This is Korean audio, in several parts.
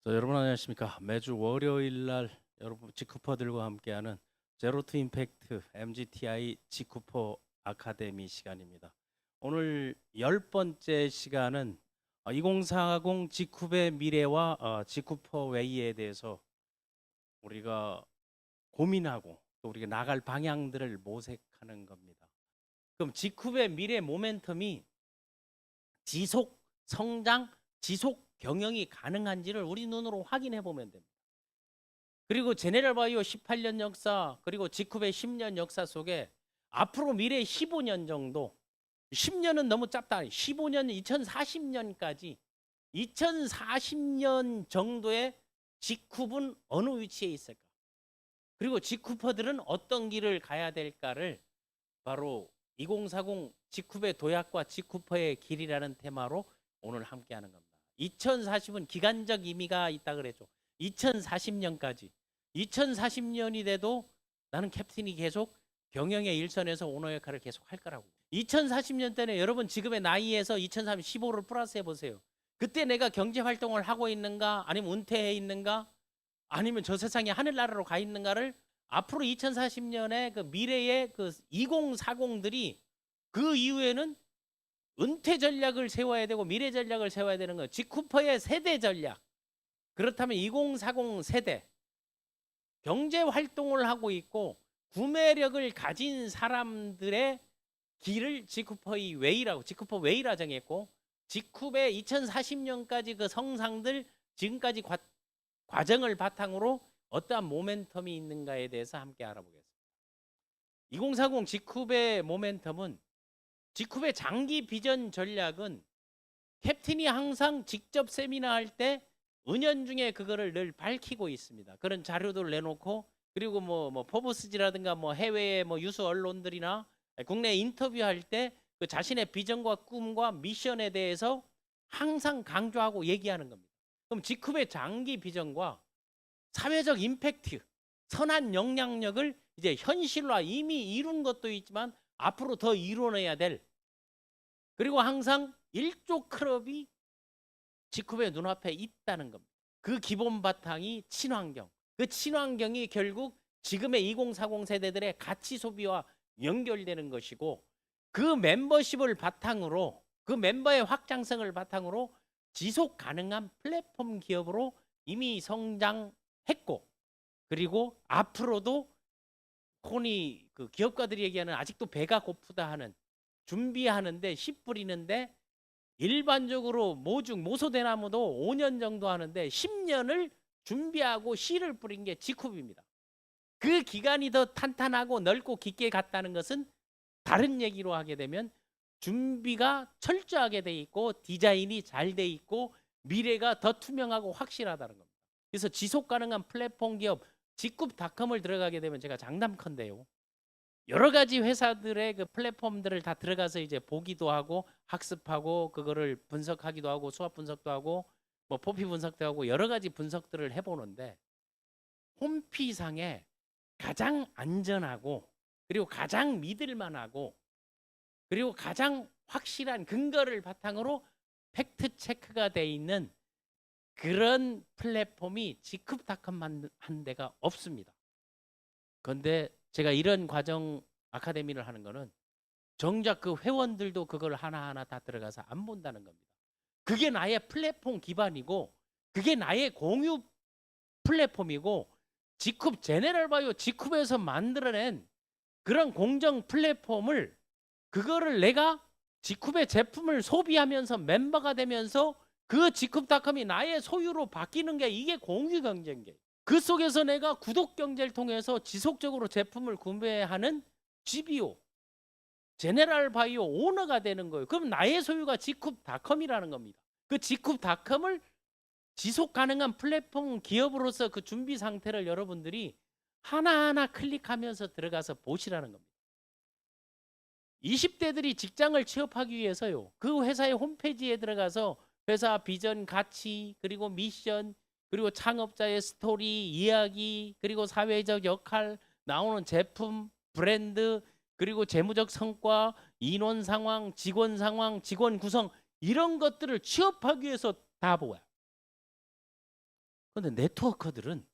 여러분 안녕하십니까? 매주 월요일 날 여러분 지쿠퍼들과 함께하는 제로 투 임팩트 MGTI 지쿠퍼 아카데미 시간입니다. 오늘 10번째 시간은 2040 지쿠의 미래와 지쿠퍼 웨이에 대해서 우리가 고민하고 또 우리가 나갈 방향들을 모색하는 겁니다. 그럼 지쿠의 미래 모멘텀이 지속 성장, 지속 경영이 가능한지를 우리 눈으로 확인해 보면 됩니다. 그리고 제네럴 바이오 18년 역사, 그리고 지쿠의 10년 역사 속에 앞으로 미래 15년 정도, 10년은 너무 짧다. 15년, 2040년까지 2040년 정도의 지쿠은 어느 위치에 있을까? 그리고 지쿠퍼들은 어떤 길을 가야 될까를 바로 2040 지쿠의 도약과 지쿠퍼의 길이라는 테마로 오늘 함께하는 겁니다. 2040은 기간적 의미가 있다 그랬죠. 2040년까지. 2040년이 돼도 나는 캡틴이 계속 경영의 일선에서 오너 역할을 계속 할 거라고. 2040년 때는 여러분 지금의 나이에서 2030 15를 플러스 해보세요. 그때 내가 경제 활동을 하고 있는가, 아니면 은퇴해 있는가, 아니면 저 세상에 하늘나라로 가 있는가를 앞으로 2040년에 그 미래의 그 2040들이 그 이후에는 은퇴 전략을 세워야 되고 미래 전략을 세워야 되는 거예요. 지쿠퍼의 세대 전략. 그렇다면 2040 세대 경제 활동을 하고 있고 구매력을 가진 사람들의 길을 지쿠퍼의 웨이라고, 지쿠퍼 웨이라 정했고, 지쿠의 2040년까지 그 성상들 지금까지 과정을 바탕으로 어떠한 모멘텀이 있는가에 대해서 함께 알아보겠습니다. 2040 지쿠의 모멘텀은, 지쿠의 장기 비전 전략은 캡틴이 항상 직접 세미나 할 때 은연중에 그거를 늘 밝히고 있습니다. 그런 자료들을 내놓고, 그리고 뭐 포브스지라든가 뭐 해외의 뭐 유수 언론들이나 국내 인터뷰할 때 그 자신의 비전과 꿈과 미션에 대해서 항상 강조하고 얘기하는 겁니다. 그럼 지쿠의 장기 비전과 사회적 임팩트, 선한 영향력을 이제 현실화 이미 이룬 것도 있지만 앞으로 더 이뤄내야 될, 그리고 항상 일조 클럽이 지쿠의 눈앞에 있다는 겁니다. 그 기본 바탕이 친환경. 그 친환경이 결국 지금의 2040 세대들의 가치 소비와 연결되는 것이고, 그 멤버십을 바탕으로, 그 멤버의 확장성을 바탕으로 지속 가능한 플랫폼 기업으로 이미 성장했고, 그리고 앞으로도 혼이 그 기업가들이 얘기하는 아직도 배가 고프다 하는, 준비하는데 씨 뿌리는데, 일반적으로 모중 모소대나무도 5년 정도 하는데 10년을 준비하고 씨를 뿌린 게 지쿠비입니다. 그 기간이 더 탄탄하고 넓고 깊게 갔다는 것은 다른 얘기로 하게 되면 준비가 철저하게 돼 있고 디자인이 잘 돼 있고 미래가 더 투명하고 확실하다는 겁니다. 그래서 지속 가능한 플랫폼 기업 직굽닷컴을 들어가게 되면, 제가 장담컨대요, 여러 가지 회사들의 그 플랫폼들을 다 들어가서 이제 보기도 하고 학습하고 그거를 분석하기도 하고 수학 분석도 하고 뭐 포피 분석도 하고 여러 가지 분석들을 해보는데, 홈피상에 가장 안전하고 그리고 가장 믿을만하고 그리고 가장 확실한 근거를 바탕으로 팩트 체크가 돼 있는 그런 플랫폼이 지쿱닷컴만 한 데가 없습니다. 그런데 제가 이런 과정 아카데미를 하는 거는 정작 그 회원들도 그걸 하나하나 다 들어가서 안 본다는 겁니다. 그게 나의 플랫폼 기반이고 그게 나의 공유 플랫폼이고, 지쿱 제네럴 바이오 지쿱에서 만들어낸 그런 공정 플랫폼을, 그거를 내가 지쿱의 제품을 소비하면서 멤버가 되면서 그 지쿱닷컴이 나의 소유로 바뀌는 게, 이게 공유 경쟁이에요. 그 속에서 내가 구독 경제를 통해서 지속적으로 제품을 구매하는 GBO, 제네럴 바이오 오너가 되는 거예요. 그럼 나의 소유가 지쿱닷컴이라는 겁니다. 그 지쿱닷컴을 지속 가능한 플랫폼 기업으로서 그 준비 상태를 여러분들이 하나하나 클릭하면서 들어가서 보시라는 겁니다. 20대들이 직장을 취업하기 위해서요, 그 회사의 홈페이지에 들어가서 회사 비전, 가치, 그리고 미션, 그리고 창업자의 스토리, 이야기, 그리고 사회적 역할, 나오는 제품, 브랜드, 그리고 재무적 성과, 인원 상황, 직원 구성, 이런 것들을 취업하기 위해서 다 보아요. 그런데 네트워커들은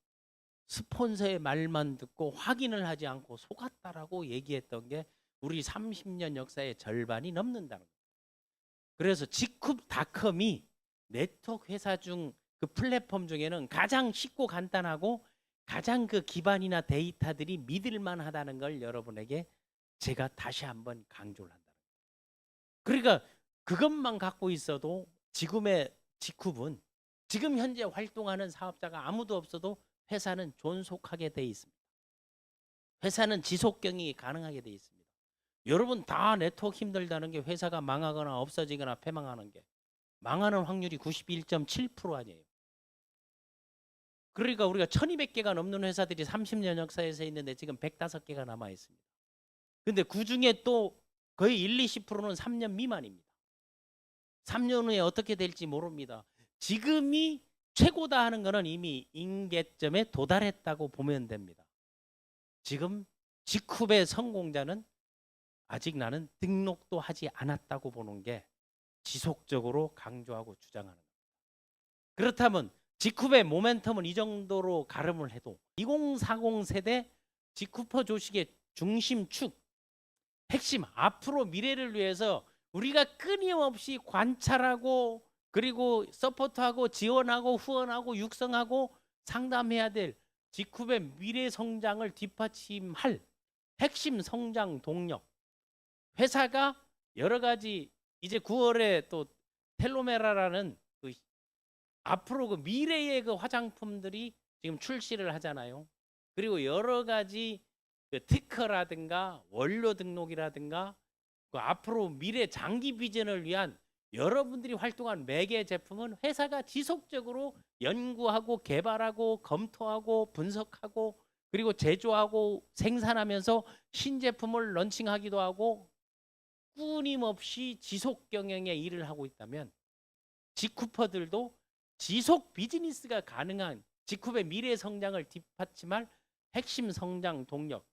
스폰서의 말만 듣고 확인을 하지 않고 속았다라고 얘기했던 게 우리 30년 역사의 절반이 넘는다는 거예요. 그래서 직쿱닷컴이 네트워크 회사 중 그 플랫폼 중에는 가장 쉽고 간단하고 가장 그 기반이나 데이터들이 믿을만 하다는 걸 여러분에게 제가 다시 한번 강조를 한다. 그러니까 그것만 갖고 있어도 지금의 직쿱은 지금 현재 활동하는 사업자가 아무도 없어도 회사는 존속하게 돼 있습니다. 회사는 지속 경영이 가능하게 돼 있습니다. 여러분 다 네트워크 힘들다는 게 회사가 망하거나 없어지거나 패망하는 게 망하는 확률이 91.7% 아니에요. 그러니까 우리가 1200개가 넘는 회사들이 30년 역사에서 있는데 지금 105개가 남아 있습니다. 근데 그중에 또 거의 1, 20%는 3년 미만입니다. 3년 후에 어떻게 될지 모릅니다. 지금이 최고다 하는 거는 이미 임계점에 도달했다고 보면 됩니다. 지금 직쿱의 성공자는 아직 나는 등록도 하지 않았다고 보는 게 지속적으로 강조하고 주장하는 겁니다. 그렇다면 직쿱의 모멘텀은 이 정도로 가름을 해도 2040 세대 직쿠퍼 조직의 중심축 핵심 앞으로 미래를 위해서 우리가 끊임없이 관찰하고 그리고 서포트하고 지원하고 후원하고 육성하고 상담해야 될 직쿱의 미래 성장을 뒷받침할 핵심 성장 동력. 회사가 여러 가지 이제 9월에 또 텔로메라라는 그 앞으로 그 미래의 그 화장품들이 지금 출시를 하잖아요. 그리고 여러 가지 그 특허라든가 원료 등록이라든가 그 앞으로 미래 장기 비전을 위한 여러분들이 활동한 매개 제품은 회사가 지속적으로 연구하고 개발하고 검토하고 분석하고 그리고 제조하고 생산하면서 신제품을 런칭하기도 하고 끊임없이 지속 경영의 일을 하고 있다면 직쿠퍼들도 지속 비즈니스가 가능한 직쿱의 미래 성장을 뒷받침할 핵심 성장 동력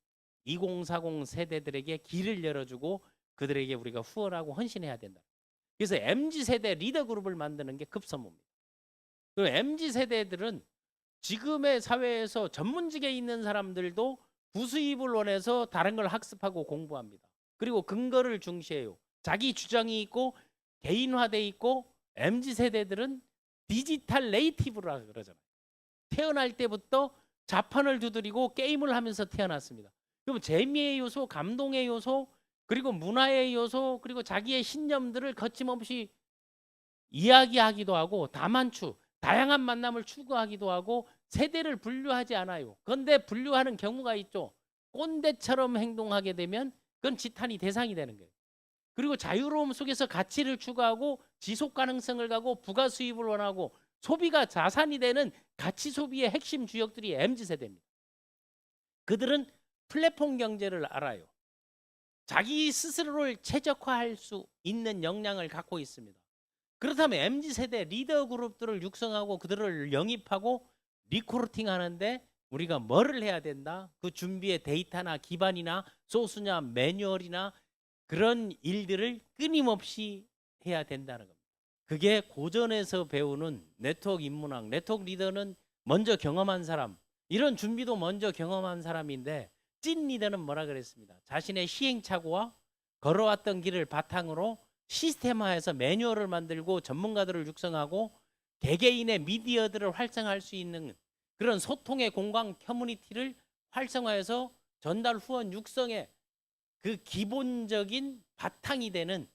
2040 세대들에게 길을 열어주고 그들에게 우리가 후원하고 헌신해야 된다. 그래서 MZ세대 리더 그룹을 만드는 게 급선무입니다. 그 MZ세대들은 지금의 사회에서 전문직에 있는 사람들도 부수입을 원해서 다른 걸 학습하고 공부합니다. 그리고 근거를 중시해요. 자기 주장이 있고 개인화돼 있고 MZ세대들은 디지털 네이티브라 그러잖아요. 태어날 때부터 자판을 두드리고 게임을 하면서 태어났습니다. 그럼 재미의 요소, 감동의 요소, 그리고 문화의 요소, 그리고 자기의 신념들을 거침없이 이야기하기도 하고 다만추, 다양한 만남을 추구하기도 하고 세대를 분류하지 않아요. 그런데 분류하는 경우가 있죠. 꼰대처럼 행동하게 되면 그건 지탄이 대상이 되는 거예요. 그리고 자유로움 속에서 가치를 추구하고 지속 가능성을 가고 부가 수입을 원하고 소비가 자산이 되는 가치 소비의 핵심 주역들이 MZ세대입니다. 그들은 플랫폼 경제를 알아요. 자기 스스로를 최적화할 수 있는 역량을 갖고 있습니다. 그렇다면 MZ세대 리더 그룹들을 육성하고 그들을 영입하고 리크루팅 하는데 우리가 뭐를 해야 된다? 그 준비의 데이터나 기반이나 소스냐 매뉴얼이나 그런 일들을 끊임없이 해야 된다는 겁니다. 그게 고전에서 배우는 네트워크 인문학, 네트워크 리더는 먼저 경험한 사람, 이런 준비도 먼저 경험한 사람인데 찐 리더는 뭐라 그랬습니다. 자신의 시행착오와 걸어왔던 길을 바탕으로 시스템화해서 매뉴얼을 만들고 전문가들을 육성하고 개개인의 미디어들을 활성화할 수 있는 그런 소통의 공간 커뮤니티를 활성화해서 전달 후원 육성의 그 기본적인 바탕이 되는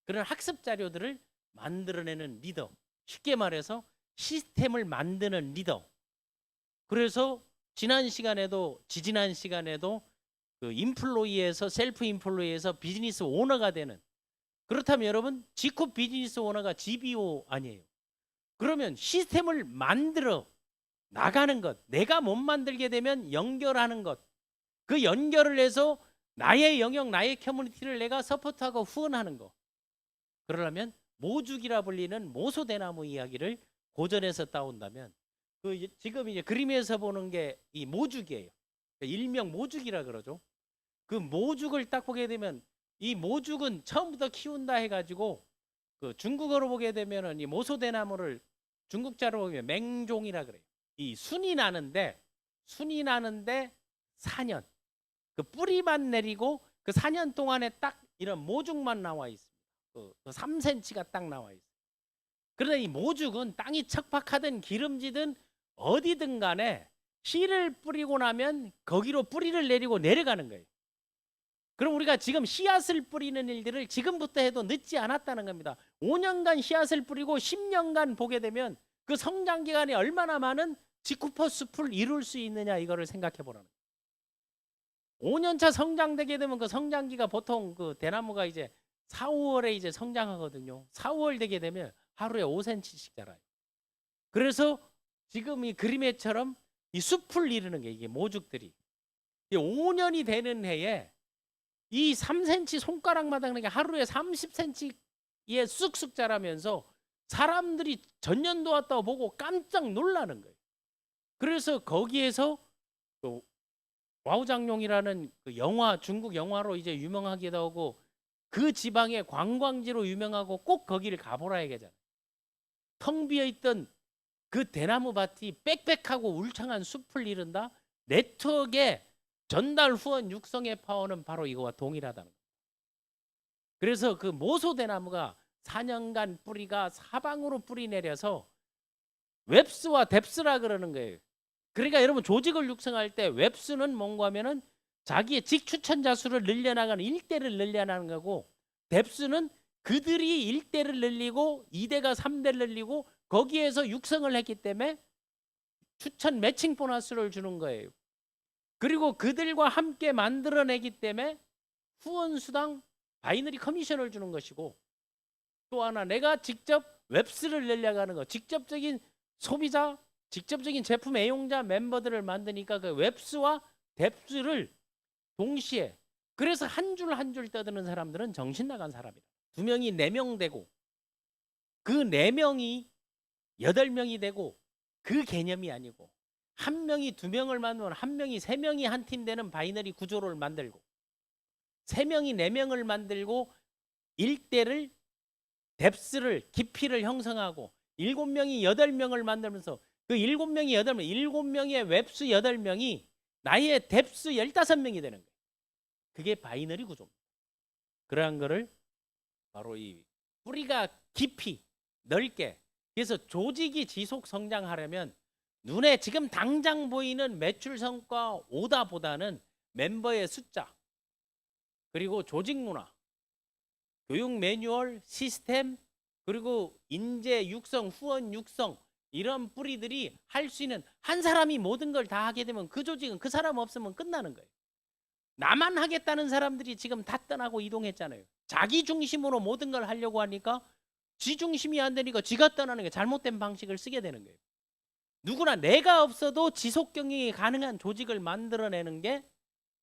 그런 학습 자료들을 만들어내는 리더. 쉽게 말해서 시스템을 만드는 리더. 그래서 지난 시간에도 지지난 시간에도 그 인플로이에서 셀프 인플로이에서 비즈니스 오너가 되는, 그렇다면 여러분 직쿱 비즈니스 오너가 GBO 아니에요. 그러면 시스템을 만들어 나가는 것, 내가 못 만들게 되면 연결하는 것, 그 연결을 해서 나의 영역, 나의 커뮤니티를 내가 서포트하고 후원하는 거. 그러려면 모죽이라 불리는 모소대나무 이야기를 고전에서 따온다면 그 지금 이제 그림에서 보는 게 이 모죽이에요. 일명 모죽이라 그러죠. 그 모죽을 딱 보게 되면 이 모죽은 처음부터 키운다 해가지고 그 중국어로 보게 되면은 이 모소대나무를 중국자로 보면 맹종이라 그래요. 이 순이 나는데 4년. 그 뿌리만 내리고 그 4년 동안에 딱 이런 모죽만 나와 있습니다. 그 3cm가 딱 나와 있어요. 그러나 이 모죽은 땅이 척박하든 기름지든 어디든 간에 씨를 뿌리고 나면 거기로 뿌리를 내리고 내려가는 거예요. 그럼 우리가 지금 씨앗을 뿌리는 일들을 지금부터 해도 늦지 않았다는 겁니다. 5년간 씨앗을 뿌리고 10년간 보게 되면 그 성장 기간이 얼마나 많은 지쿠퍼 숲을 이룰 수 있느냐, 이거를 생각해 보라는 거예요. 5년차 성장되게 되면 그 성장기가 보통 그 대나무가 이제 4, 5월에 이제 성장하거든요. 4, 5월 되게 되면 하루에 5cm씩 자라요. 그래서 지금 이 그림에처럼 이 숲을 이루는 게 이게 모죽들이 5년이 되는 해에 이 3cm 손가락마다 그러니까 하루에 30cm에 쑥쑥 자라면서 사람들이 전년도 왔다고 보고 깜짝 놀라는 거예요. 그래서 거기에서 또 와우장룡이라는 그 영화, 중국 영화로 이제 유명하기도 하고 그 지방의 관광지로 유명하고 꼭 거기를 가보라 얘기잖아요. 텅 비어 있던 그 대나무 밭이 빽빽하고 울창한 숲을 이룬다. 네트워크의 전달 후원 육성의 파워는 바로 이거와 동일하다는 거예요. 그래서 그 모소 대나무가 4년간 뿌리가 사방으로 뿌리 내려서 웹스와 뎁스라 그러는 거예요. 그러니까 여러분 조직을 육성할 때 웹스는 뭔가 하면은 자기의 직추천자 수를 늘려나가는 1대를 늘려나가는 거고, 뎁스는 그들이 1대를 늘리고 2대가 3대를 늘리고 거기에서 육성을 했기 때문에 추천 매칭 보너스를 주는 거예요. 그리고 그들과 함께 만들어내기 때문에 후원수당 바이너리 커미션을 주는 것이고, 또 하나 내가 직접 웹스를 늘려가는 거, 직접적인 소비자, 직접적인 제품 애용자 멤버들을 만드니까 그 웹스와 뎁스를 동시에, 그래서 한 줄 한 줄 떠드는 사람들은 정신 나간 사람이다. 2명이 4명 되고 그 4명이 8명이 되고 그 개념이 아니고, 1명이 2명을 만들면 1명이 3명이 한 팀 되는 바이너리 구조를 만들고, 3명이 4명을 만들고 1대를 뎁스를 깊이를 형성하고 7명이 8명을 만들면서 그 7명이 8명, 7명의 웹스 8명이 나의 뎁스 15명이 되는 거예요. 그게 바이너리 구조입니다. 그러한 거를 바로 이 뿌리가 깊이 넓게, 그래서 조직이 지속 성장하려면 눈에 지금 당장 보이는 매출 성과 오다보다는 멤버의 숫자, 그리고 조직 문화, 교육 매뉴얼, 시스템, 그리고 인재 육성, 후원 육성, 이런 뿌리들이 할 수 있는, 한 사람이 모든 걸 다 하게 되면 그 조직은 그 사람 없으면 끝나는 거예요. 나만 하겠다는 사람들이 지금 다 떠나고 이동했잖아요. 자기 중심으로 모든 걸 하려고 하니까 지 중심이 안 되니까 지가 떠나는 게 잘못된 방식을 쓰게 되는 거예요. 누구나 내가 없어도 지속 경영이 가능한 조직을 만들어내는 게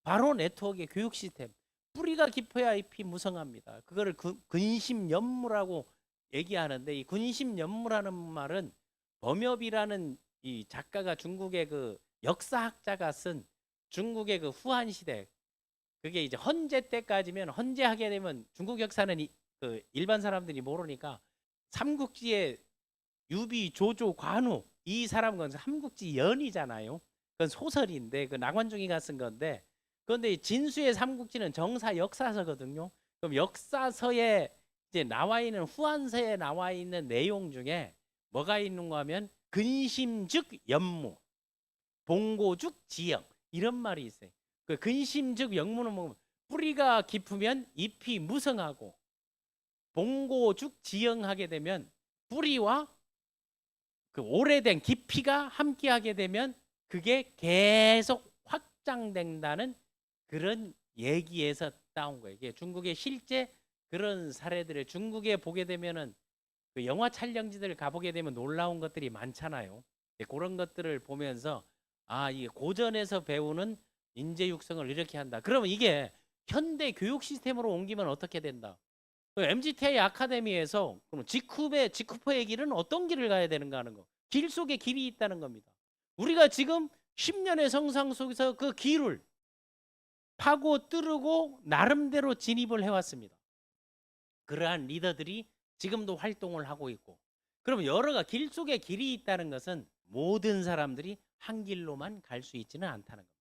바로 네트워크의 교육 시스템. 뿌리가 깊어야 잎이 무성합니다. 그거를 근심연무라고 얘기하는데, 이 근심연무라는 말은 범엽이라는 이 작가가, 중국의 그 역사학자가 쓴 중국의 그 후한 시대, 그게 이제 헌제 때까지면, 헌제하게 되면 중국 역사는 그 일반 사람들이 모르니까 삼국지의 유비, 조조, 관우, 이 사람은 삼국지 연이잖아요. 그건 소설인데 그 나관중이가 쓴 건데, 그런데 진수의 삼국지는 정사 역사서거든요. 그럼 역사서에 이제 나와 있는, 후한서에 나와 있는 내용 중에 뭐가 있는가 하면 근심즉 연무, 봉고죽 지형, 이런 말이 있어요. 그 근심즉 연무는 뭐 뿌리가 깊으면 잎이 무성하고, 봉고죽 지형하게 되면 뿌리와 그 오래된 깊이가 함께하게 되면 그게 계속 확장된다는 그런 얘기에서 따온 거예요. 이게 중국의 실제 그런 사례들을 중국에 보게 되면은 그 영화 촬영지들 가보게 되면 놀라운 것들이 많잖아요. 그런 것들을 보면서 아, 이게 고전에서 배우는 인재 육성을 이렇게 한다. 그러면 이게 현대 교육 시스템으로 옮기면 어떻게 된다? MGTI 아카데미에서 그럼 지쿠퍼의 길은 어떤 길을 가야 되는가 하는 거. 길 속에 길이 있다는 겁니다. 우리가 지금 10년의 성장 속에서 그 길을 파고 뚫고 나름대로 진입을 해왔습니다. 그러한 리더들이 지금도 활동을 하고 있고, 그럼 여러가 길 속에 길이 있다는 것은 모든 사람들이 한 길로만 갈 수 있지는 않다는 겁니다.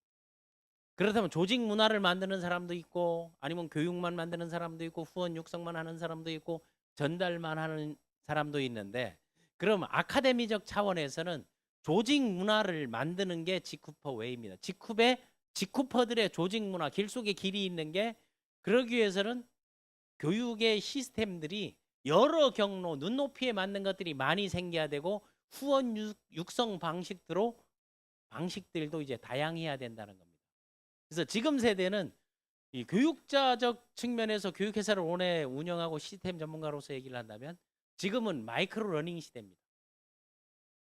그렇다면 조직 문화를 만드는 사람도 있고 아니면 교육만 만드는 사람도 있고 후원 육성만 하는 사람도 있고 전달만 하는 사람도 있는데 그럼 아카데미적 차원에서는 조직 문화를 만드는 게 지쿠퍼 웨이입니다. 지쿠퍼들의 조직 문화 길 속에 길이 있는 게 그러기 위해서는 교육의 시스템들이 여러 경로 눈높이에 맞는 것들이 많이 생겨야 되고 후원 육성 방식들도 이제 다양해야 된다는 겁니다. 그래서 지금 세대는 이 교육자적 측면에서 교육회사를 오래 운영하고 시스템 전문가로서 얘기를 한다면 지금은 마이크로 러닝 시대입니다.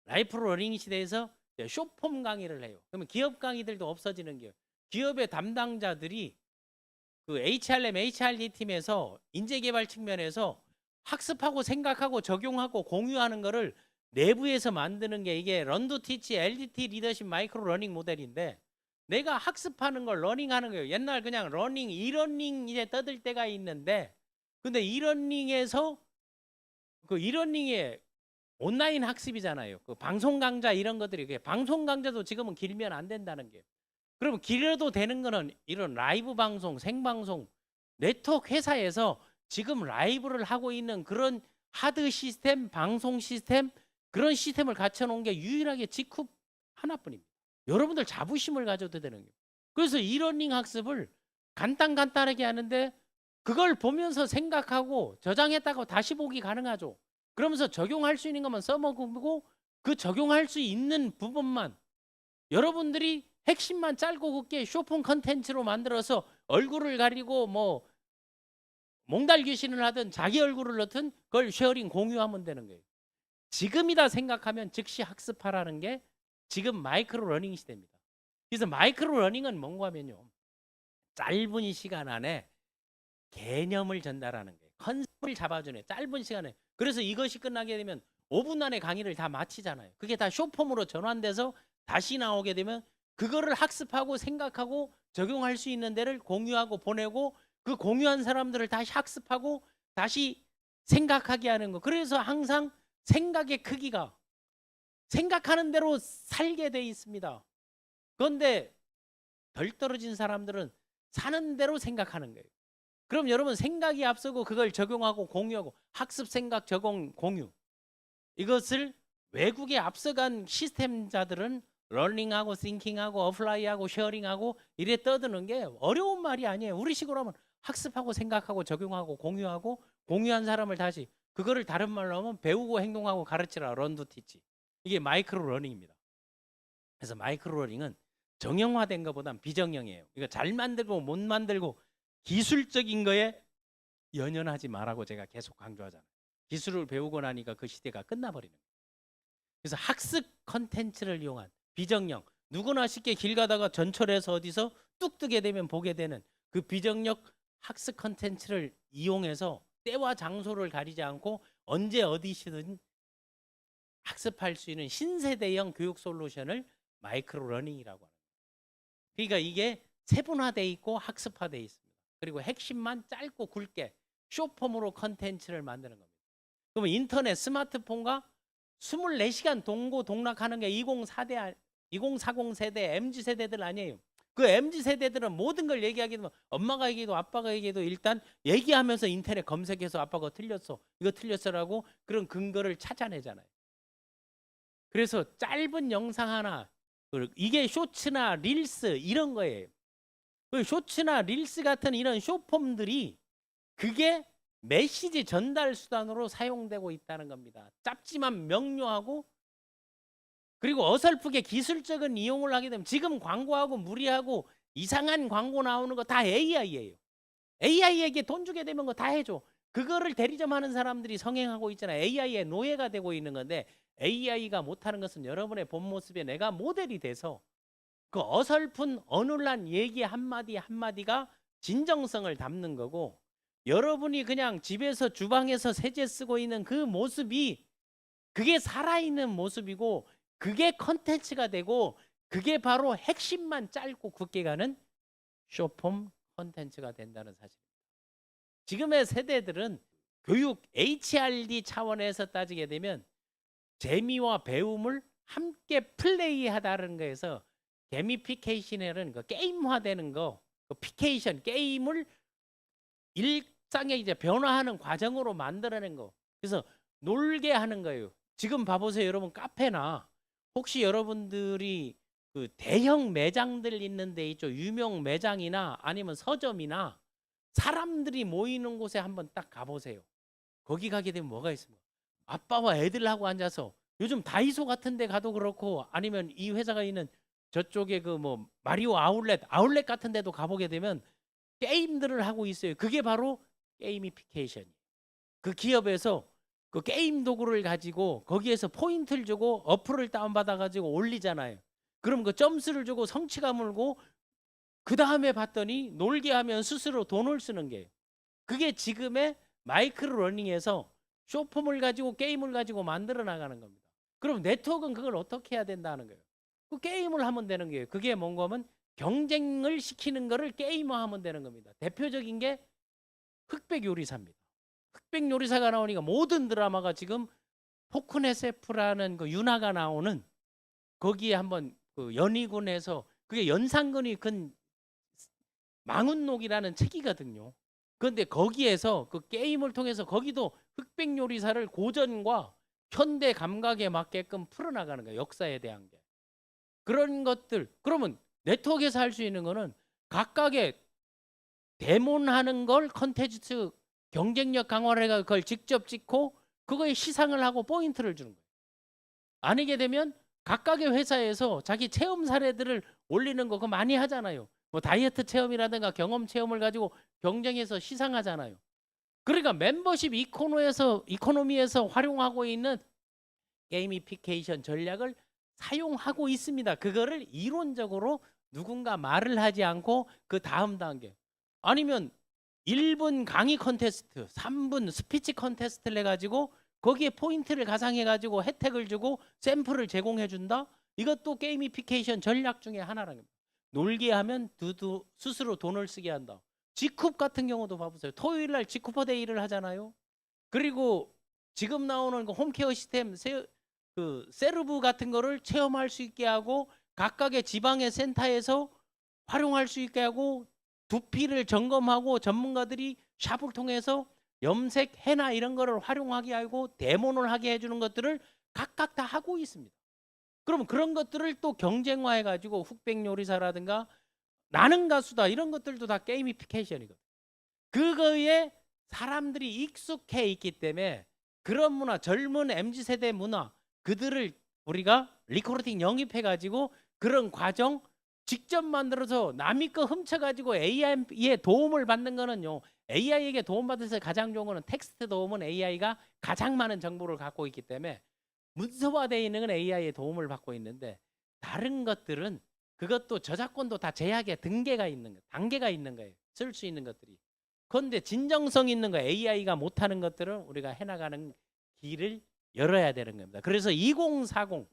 라이프 러닝 시대에서 숏폼 강의를 해요. 그러면 기업 강의들도 없어지는 거예요. 기업의 담당자들이 그 HRM, HRD 팀에서 인재개발 측면에서 학습하고 생각하고 적용하고 공유하는 거를 내부에서 만드는 게 이게 런두 티치, LDT 리더십 마이크로 러닝 모델인데 내가 학습하는 걸 러닝하는 거예요. 옛날 그냥 러닝, 이러닝 이제 떠들 때가 있는데 근데 이러닝에서 그 이러닝에 온라인 학습이잖아요. 그 방송 강좌 이런 것들이 방송 강좌도 지금은 길면 안 된다는 게. 그러면 길어도 되는 거는 이런 라이브 방송, 생방송, 네트워크 회사에서 지금 라이브를 하고 있는 그런 하드 시스템, 방송 시스템 그런 시스템을 갖춰 놓은 게 유일하게 지쿱 하나뿐입니다. 여러분들 자부심을 가져도 되는 거예요. 그래서 이러닝 학습을 간단하게 하는데 그걸 보면서 생각하고 저장했다가 다시 보기 가능하죠. 그러면서 적용할 수 있는 것만 써먹고 그 적용할 수 있는 부분만 여러분들이 핵심만 짧고 굵게 쇼폼 컨텐츠로 만들어서 얼굴을 가리고 뭐 몽달 귀신을 하든 자기 얼굴을 넣든 그걸 쉐어링 공유하면 되는 거예요. 지금이다 생각하면 즉시 학습하라는 게 지금 마이크로 러닝 시대입니다. 그래서 마이크로 러닝은 뭔가 하면요. 짧은 시간 안에 개념을 전달하는 거예요. 컨셉을 잡아주네. 짧은 시간에. 그래서 이것이 끝나게 되면 5분 안에 강의를 다 마치잖아요. 그게 다 쇼폼으로 전환돼서 다시 나오게 되면 그거를 학습하고 생각하고 적용할 수 있는 데를 공유하고 보내고 그 공유한 사람들을 다시 학습하고 다시 생각하게 하는 거. 그래서 항상 생각의 크기가 생각하는 대로 살게 돼 있습니다. 그런데 덜 떨어진 사람들은 사는 대로 생각하는 거예요. 그럼 여러분 생각이 앞서고 그걸 적용하고 공유하고 학습 생각 적용 공유 이것을 외국에 앞서간 시스템자들은 러닝하고 싱킹하고 어플라이하고 쉐어링하고 이래 떠드는 게 어려운 말이 아니에요. 우리 식으로 하면 학습하고 생각하고 적용하고 공유하고 공유한 사람을 다시 그거를 다른 말로 하면 배우고 행동하고 가르치라 런두 티치 이게 마이크로 러닝입니다. 그래서 마이크로 러닝은 정형화된 것보단 비정형이에요. 이거 잘 만들고 못 만들고 기술적인 거에 연연하지 말라고 제가 계속 강조하잖아요. 기술을 배우고 나니까 그 시대가 끝나버리는 거예요. 그래서 학습 컨텐츠를 이용한 비정형 누구나 쉽게 길 가다가 전철에서 어디서 뚝 뜨게 되면 보게 되는 그 비정력 학습 컨텐츠를 이용해서 때와 장소를 가리지 않고 언제 어디시든 학습할 수 있는 신세대형 교육 솔루션을 마이크로 러닝이라고 합니다. 그러니까 이게 세분화되어 있고 학습화되어 있습니다. 그리고 핵심만 짧고 굵게 숏폼으로 컨텐츠를 만드는 겁니다. 그러면 인터넷 스마트폰과 24시간 동고동락하는 게 2040 세대 MZ세대들 아니에요. 그 MZ세대들은 모든 걸 얘기하게 되면 엄마가 얘기해도 아빠가 얘기해도 일단 얘기하면서 인터넷 검색해서 아빠가 틀렸어 이거 틀렸어라고 그런 근거를 찾아내잖아요. 그래서 짧은 영상 하나 이게 쇼츠나 릴스 이런 거예요. 그 쇼츠나 릴스 같은 이런 쇼폼들이 그게 메시지 전달 수단으로 사용되고 있다는 겁니다. 짧지만 명료하고 그리고 어설프게 기술적인 이용을 하게 되면 지금 광고하고 무리하고 이상한 광고 나오는 거 다 AI예요. AI에게 돈 주게 되면 그거 다 해줘. 그거를 대리점하는 사람들이 성행하고 있잖아요. AI의 노예가 되고 있는 건데 AI가 못하는 것은 여러분의 본 모습에 내가 모델이 돼서 그 어설픈 어눌한 얘기 한마디 한마디가 진정성을 담는 거고 여러분이 그냥 집에서 주방에서 세제 쓰고 있는 그 모습이 그게 살아있는 모습이고 그게 컨텐츠가 되고 그게 바로 핵심만 짧고 굵게 가는 숏폼 컨텐츠가 된다는 사실입니다. 지금의 세대들은 교육 HRD 차원에서 따지게 되면 재미와 배움을 함께 플레이하다는 거에서 게미피케이션이라는 거, 게임화되는 거, 그 피케이션 게임을 일상에 이제 변화하는 과정으로 만들어낸 거. 그래서 놀게 하는 거예요. 지금 봐보세요, 여러분. 카페나 혹시 여러분들이 그 대형 매장들 있는 데 있죠. 유명 매장이나 아니면 서점이나 사람들이 모이는 곳에 한번 딱 가보세요. 거기 가게 되면 뭐가 있습니까? 아빠와 애들하고 앉아서, 요즘 다이소 같은 데 가도 그렇고 아니면 이 회사가 있는 저쪽에 그 뭐 마리오 아울렛 같은 데도 가보게 되면 게임들을 하고 있어요. 그게 바로 게이미피케이션이에요. 그 기업에서 그 게임 도구를 가지고 거기에서 포인트를 주고 어플을 다운받아 가지고 올리잖아요. 그럼 그 점수를 주고 성취감 을고 그 다음에 봤더니 놀게 하면 스스로 돈을 쓰는 게, 그게 지금의 마이크로 러닝에서 쇼폼을 가지고 게임을 가지고 만들어 나가는 겁니다. 그럼 네트워크는 그걸 어떻게 해야 된다는 거예요. 그 게임을 하면 되는 거예요. 그게 뭔가 하면 경쟁을 시키는 거를 게임화하면 되는 겁니다. 대표적인 게 흑백 요리사입니다. 흑백 요리사가 나오니까 모든 드라마가 지금 포큰 SF라는 그 윤하가 나오는 거기에 한번 그 연희군에서, 그게 연산군이 근 망운록이라는 책이거든요. 그런데 거기에서 그 게임을 통해서 거기도 흑백 요리사를 고전과 현대 감각에 맞게끔 풀어나가는 거예요. 역사에 대한 게. 그런 것들. 그러면 네트워크에서 할 수 있는 거는 각각의 데몬하는 걸 컨텐츠 경쟁력 강화를 해가 그걸 직접 찍고 그거에 시상을 하고 포인트를 주는 거예요. 아니게 되면 각각의 회사에서 자기 체험 사례들을 올리는 거 그거 많이 하잖아요. 뭐 다이어트 체험이라든가 경험 체험을 가지고 경쟁해서 시상하잖아요. 그러니까 멤버십 이코노미에서 활용하고 있는 게이미피케이션 전략을 사용하고 있습니다. 그거를 이론적으로 누군가 말을 하지 않고 그 다음 단계, 아니면 1분 강의 컨테스트, 3분 스피치 컨테스트를 해가지고 거기에 포인트를 가상해가지고 혜택을 주고 샘플을 제공해준다. 이것도 게이미피케이션 전략 중에 하나라는 겁니다. 놀게 하면 스스로 돈을 쓰게 한다. 지쿱 같은 경우도 봐보세요. 토요일 날 지쿠퍼 데이를 하잖아요. 그리고 지금 나오는 그 홈케어 시스템 그 세르브 같은 거를 체험할 수 있게 하고 각각의 지방의 센터에서 활용할 수 있게 하고 두피를 점검하고 전문가들이 샵을 통해서 염색, 해나 이런 거를 활용하게 하고 데모를 하게 해주는 것들을 각각 다 하고 있습니다. 그러면 그런 것들을 또 경쟁화해 가지고 흑백 요리사라든가 나는 가수다 이런 것들도 다 게이미피케이션이거든요. 그거에 사람들이 익숙해 있기 때문에 그런 문화, 젊은 MZ세대 문화, 그들을 우리가 리크루팅 영입해 가지고 그런 과정 직접 만들어서 남이 거 훔쳐가지고 AI의 도움을 받는 거는요. AI에게 도움받아서 가장 좋은 거는 텍스트 도움은 AI가 가장 많은 정보를 갖고 있기 때문에 문서화되어 있는 건 AI의 도움을 받고 있는데, 다른 것들은 그것도 저작권도 다 제약의 단계가 있는 거예요. 쓸 수 있는 것들이. 그런데 진정성 있는 거 AI가 못하는 것들은 우리가 해나가는 길을 열어야 되는 겁니다. 그래서 2040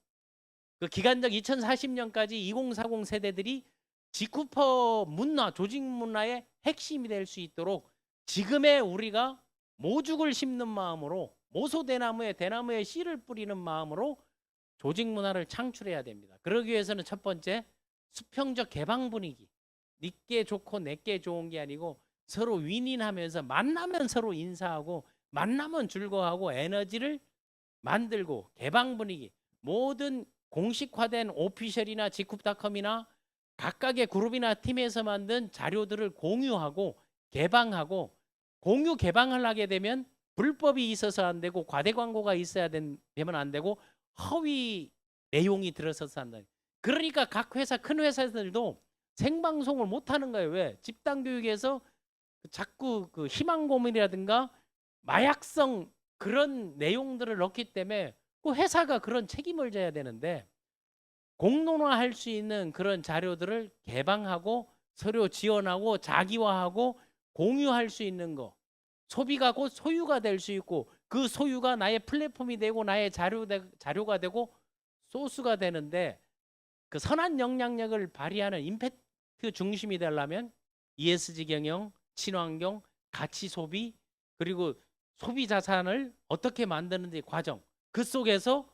그 기간적 2040년까지 2040 세대들이 지쿠퍼 문화, 조직 문화의 핵심이 될 수 있도록 지금의 우리가 모죽을 심는 마음으로, 모소대나무에 대나무에 씨를 뿌리는 마음으로 조직 문화를 창출해야 됩니다. 그러기 위해서는 첫 번째, 수평적 개방 분위기. 니께 좋고 내께 좋은 게 아니고 서로 윈윈하면서 만나면 서로 인사하고 만나면 즐거워하고 에너지를 만들고 개방 분위기. 모든 공식화된 오피셜이나 지쿱닷컴이나 각각의 그룹이나 팀에서 만든 자료들을 공유하고 개방하고, 공유 개방을 하게 되면 불법이 있어서 안 되고 과대 광고가 있어야 되면 안 되고 허위 내용이 들어서서 한다. 그러니까 각 회사, 큰 회사들도 생방송을 못 하는 거예요. 왜? 집단 교육에서 자꾸 그 희망 고문이라든가 마약성 그런 내용들을 넣기 때문에 그 회사가 그런 책임을 져야 되는데, 공론화할 수 있는 그런 자료들을 개방하고 서로 지원하고 자기화하고 공유할 수 있는 거, 소비가 곧 소유가 될 수 있고 그 소유가 나의 플랫폼이 되고 나의 자료가 되고 소스가 되는데, 그 선한 영향력을 발휘하는 임팩트 중심이 되려면 ESG 경영, 친환경, 가치 소비, 그리고 소비 자산을 어떻게 만드는지 과정, 그 속에서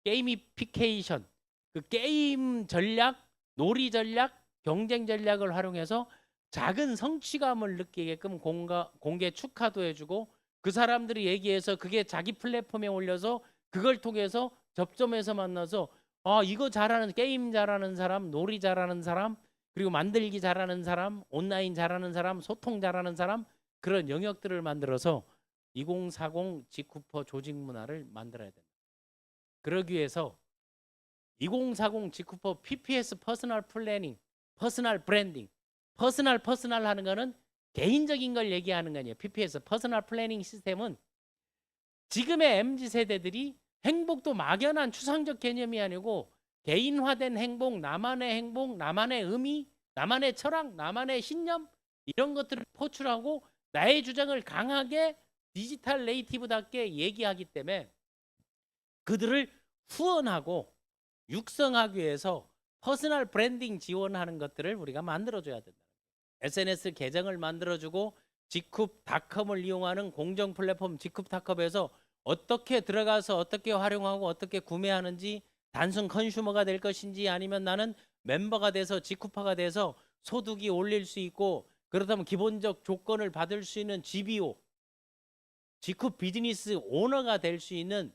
게이미피케이션, 그 게임 전략, 놀이 전략, 경쟁 전략을 활용해서 작은 성취감을 느끼게끔 공개 축하도 해주고 그 사람들이 얘기해서 그게 자기 플랫폼에 올려서 그걸 통해서 접점에서 만나서 아 이거 잘하는 게임 잘하는 사람, 놀이 잘하는 사람, 그리고 만들기 잘하는 사람, 온라인 잘하는 사람, 소통 잘하는 사람 그런 영역들을 만들어서 2040 지쿠퍼 조직 문화를 만들어야 된다. 그러기 위해서 2040 지쿠퍼 PPS 퍼스널 플래닝, 퍼스널 브랜딩, 퍼스널 하는 거는 개인적인 걸 얘기하는 거예요. PPS 퍼스널 플래닝 시스템은 지금의 MZ 세대들이 행복도 막연한 추상적 개념이 아니고 개인화된 행복, 나만의 행복, 나만의 의미, 나만의 철학, 나만의 신념 이런 것들을 포출하고 나의 주장을 강하게 디지털 네이티브답게 얘기하기 때문에 그들을 후원하고 육성하기 위해서 퍼스널 브랜딩 지원하는 것들을 우리가 만들어줘야 된다. SNS 계정을 만들어주고 지쿱닷컴을 이용하는 공정 플랫폼 지쿱닷컴에서 어떻게 들어가서 어떻게 활용하고 어떻게 구매하는지 단순 컨슈머가 될 것인지 아니면 나는 멤버가 돼서 지쿠파가 돼서 소득이 올릴 수 있고 그렇다면 기본적 조건을 받을 수 있는 GBO 지쿱 비즈니스 오너가 될 수 있는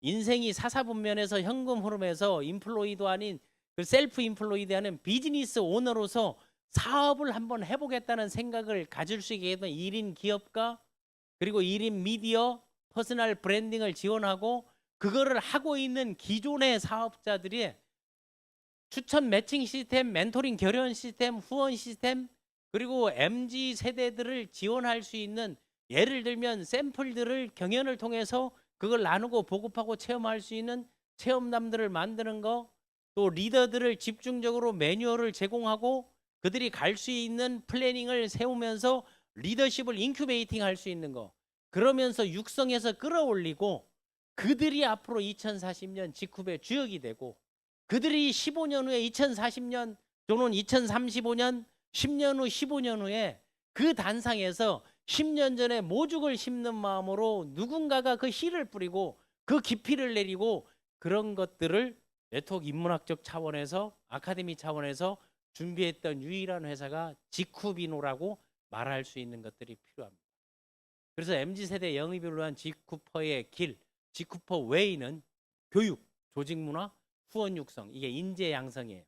인생이 사사분면에서 현금 흐름에서 인플로이도 아닌 그 셀프 인플로이드 하는 비즈니스 오너로서 사업을 한번 해보겠다는 생각을 가질 수 있게 되는 1인 기업가 그리고 1인 미디어 퍼스널 브랜딩을 지원하고 그거를 하고 있는 기존의 사업자들이 추천 매칭 시스템, 멘토링 결연 시스템, 후원 시스템 그리고 MZ 세대들을 지원할 수 있는 예를 들면 샘플들을 경연을 통해서 그걸 나누고 보급하고 체험할 수 있는 체험담들을 만드는 거, 또 리더들을 집중적으로 매뉴얼을 제공하고 그들이 갈 수 있는 플래닝을 세우면서 리더십을 인큐베이팅 할 수 있는 거, 그러면서 육성해서 끌어올리고 그들이 앞으로 2040년 지쿱의 주역이 되고 그들이 15년 후에 2040년 또는 2035년 10년 후 15년 후에 그 단상에서 10년 전에 모죽을 심는 마음으로 누군가가 그 씨를 뿌리고 그 깊이를 내리고 그런 것들을 네트워크 인문학적 차원에서 아카데미 차원에서 준비했던 유일한 회사가 지쿠비노라고 말할 수 있는 것들이 필요합니다. 그래서 MZ세대 영입을 위한 지쿠퍼의 길, 지쿠퍼 웨이는 교육, 조직문화, 후원 육성, 이게 인재 양성이에요.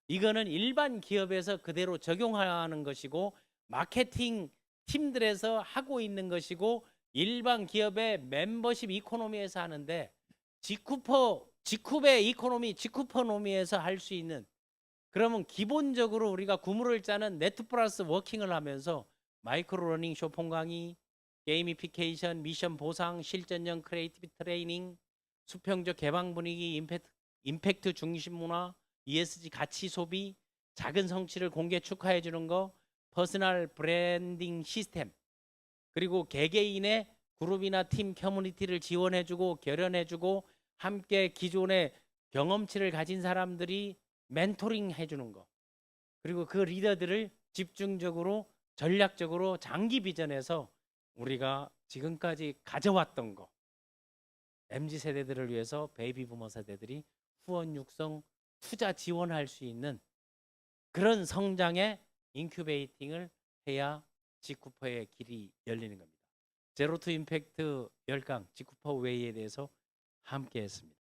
이거는 일반 기업에서 그대로 적용하는 것이고 마케팅 팀들에서 하고 있는 것이고 일반 기업의 멤버십 이코노미에서 하는데 지쿱의 이코노미, 지쿠퍼노미에서 할 수 있는 그러면 기본적으로 우리가 구물을 짜는 네트 플러스 워킹을 하면서 마이크로 러닝 쇼폰 강의, 게이미피케이션, 미션 보상, 실전형 크리에이티브 트레이닝, 수평적 개방 분위기, 임팩트 중심 문화, ESG 가치 소비, 작은 성취를 공개 축하해 주는 거, 퍼스널 브랜딩 시스템, 그리고 개개인의 그룹이나 팀 커뮤니티를 지원해 주고 결연해 주고 함께 기존의 경험치를 가진 사람들이 멘토링 해 주는 거. 그리고 그 리더들을 집중적으로 전략적으로 장기 비전에서 우리가 지금까지 가져왔던 거 MZ 세대들을 위해서 베이비 부머 세대들이 후원 육성 투자 지원할 수 있는 그런 성장의 인큐베이팅을 해야 지쿠퍼의 길이 열리는 겁니다. 제로 투 임팩트 10강 지쿠퍼 웨이에 대해서 함께 했습니다.